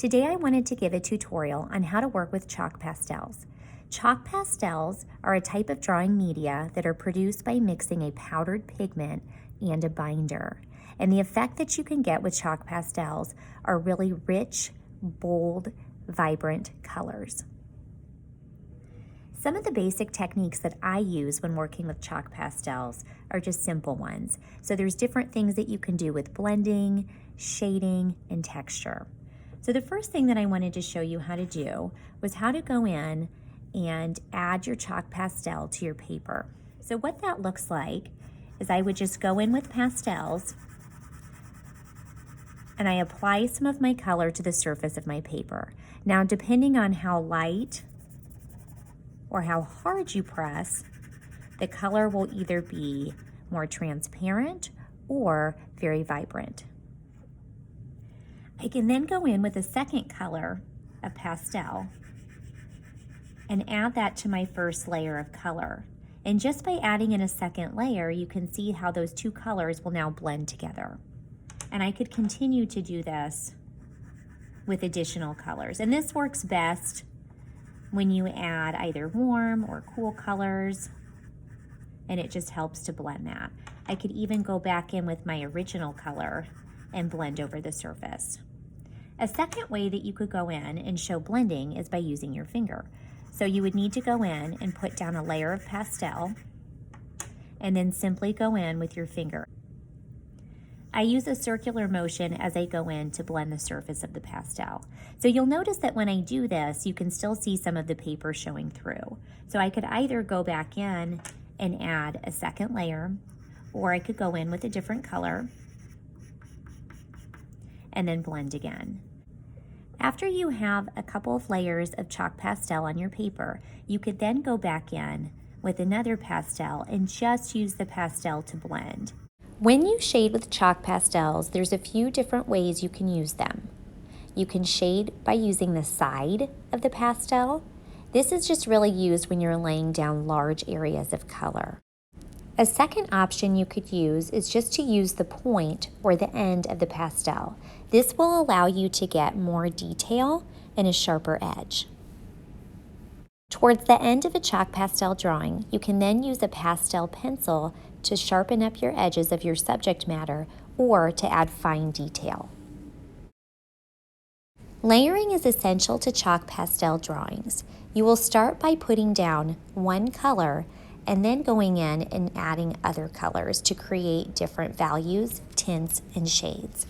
Today I wanted to give a tutorial on how to work with chalk pastels. Chalk pastels are a type of drawing media that are produced by mixing a powdered pigment and a binder. And the effect that you can get with chalk pastels are really rich, bold, vibrant colors. Some of the basic techniques that I use when working with chalk pastels are just simple ones. So there's different things that you can do with blending, shading, and texture. So the first thing that I wanted to show you how to do was how to go in and add your chalk pastel to your paper. So what that looks like is I would just go in with pastels and I apply some of my color to the surface of my paper. Now, depending on how light or how hard you press, the color will either be more transparent or very vibrant. I can then go in with a second color of pastel and add that to my first layer of color. And just by adding in a second layer, you can see how those two colors will now blend together. And I could continue to do this with additional colors. And this works best when you add either warm or cool colors, and it just helps to blend that. I could even go back in with my original color and blend over the surface. A second way that you could go in and show blending is by using your finger. So you would need to go in and put down a layer of pastel and then simply go in with your finger. I use a circular motion as I go in to blend the surface of the pastel. So you'll notice that when I do this, you can still see some of the paper showing through. So I could either go back in and add a second layer, or I could go in with a different color and then blend again. After you have a couple of layers of chalk pastel on your paper, you could then go back in with another pastel and just use the pastel to blend. When you shade with chalk pastels, there's a few different ways you can use them. You can shade by using the side of the pastel. This is just really used when you're laying down large areas of color. A second option you could use is just to use the point or the end of the pastel. This will allow you to get more detail and a sharper edge. Towards the end of a chalk pastel drawing, you can then use a pastel pencil to sharpen up your edges of your subject matter or to add fine detail. Layering is essential to chalk pastel drawings. You will start by putting down one color and then going in and adding other colors to create different values, tints, and shades.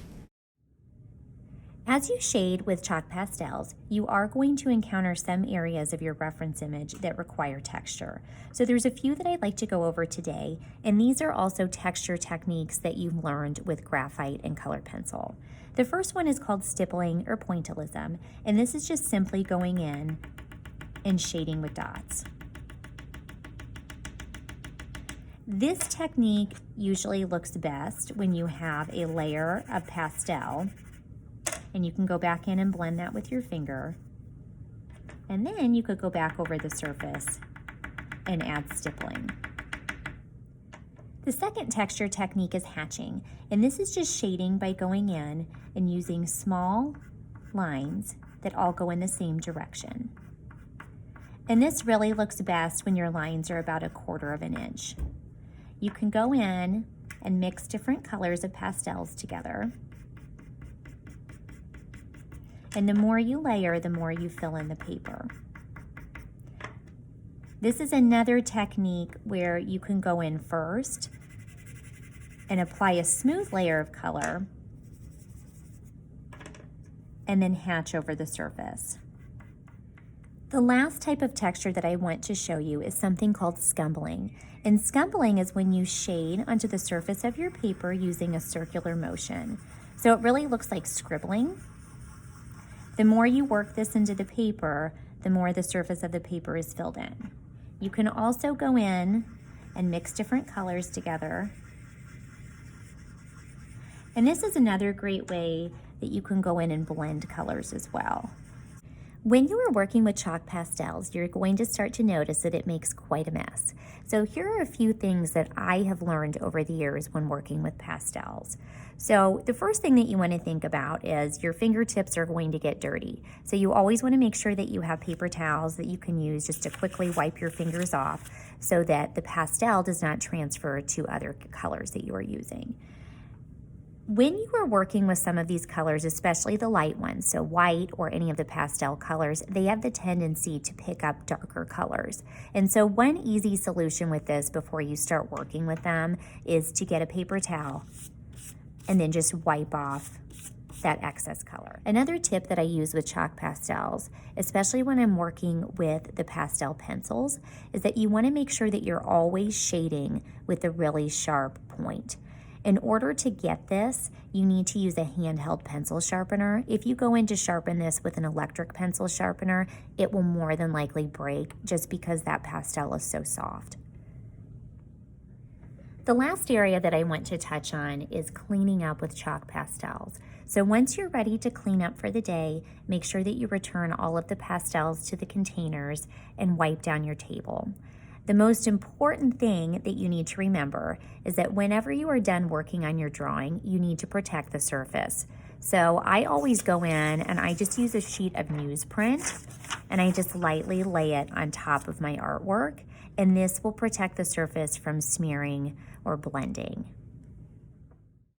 As you shade with chalk pastels, you are going to encounter some areas of your reference image that require texture. So there's a few that I'd like to go over today, and these are also texture techniques that you've learned with graphite and colored pencil. The first one is called stippling or pointillism, and this is just simply going in and shading with dots. This technique usually looks best when you have a layer of pastel, and you can go back in and blend that with your finger, and then you could go back over the surface and add stippling. The second texture technique is hatching, and this is just shading by going in and using small lines that all go in the same direction. And this really looks best when your lines are about 1/4 of an inch. You can go in and mix different colors of pastels together. And the more you layer, the more you fill in the paper. This is another technique where you can go in first and apply a smooth layer of color and then hatch over the surface. The last type of texture that I want to show you is something called scumbling. And scumbling is when you shade onto the surface of your paper using a circular motion. So it really looks like scribbling. The more you work this into the paper, the more the surface of the paper is filled in. You can also go in and mix different colors together. And this is another great way that you can go in and blend colors as well. When you are working with chalk pastels, you're going to start to notice that it makes quite a mess. So here are a few things that I have learned over the years when working with pastels. So the first thing that you want to think about is your fingertips are going to get dirty. So you always want to make sure that you have paper towels that you can use just to quickly wipe your fingers off so that the pastel does not transfer to other colors that you are using. When you are working with some of these colors, especially the light ones, so white or any of the pastel colors, they have the tendency to pick up darker colors. And so one easy solution with this before you start working with them is to get a paper towel and then just wipe off that excess color. Another tip that I use with chalk pastels, especially when I'm working with the pastel pencils, is that you want to make sure that you're always shading with a really sharp point. In order to get this, you need to use a handheld pencil sharpener. If you go in to sharpen this with an electric pencil sharpener, it will more than likely break just because that pastel is so soft. The last area that I want to touch on is cleaning up with chalk pastels. So once you're ready to clean up for the day, make sure that you return all of the pastels to the containers and wipe down your table. The most important thing that you need to remember is that whenever you are done working on your drawing, you need to protect the surface. So I always go in and I just use a sheet of newsprint and I just lightly lay it on top of my artwork, and this will protect the surface from smearing or blending.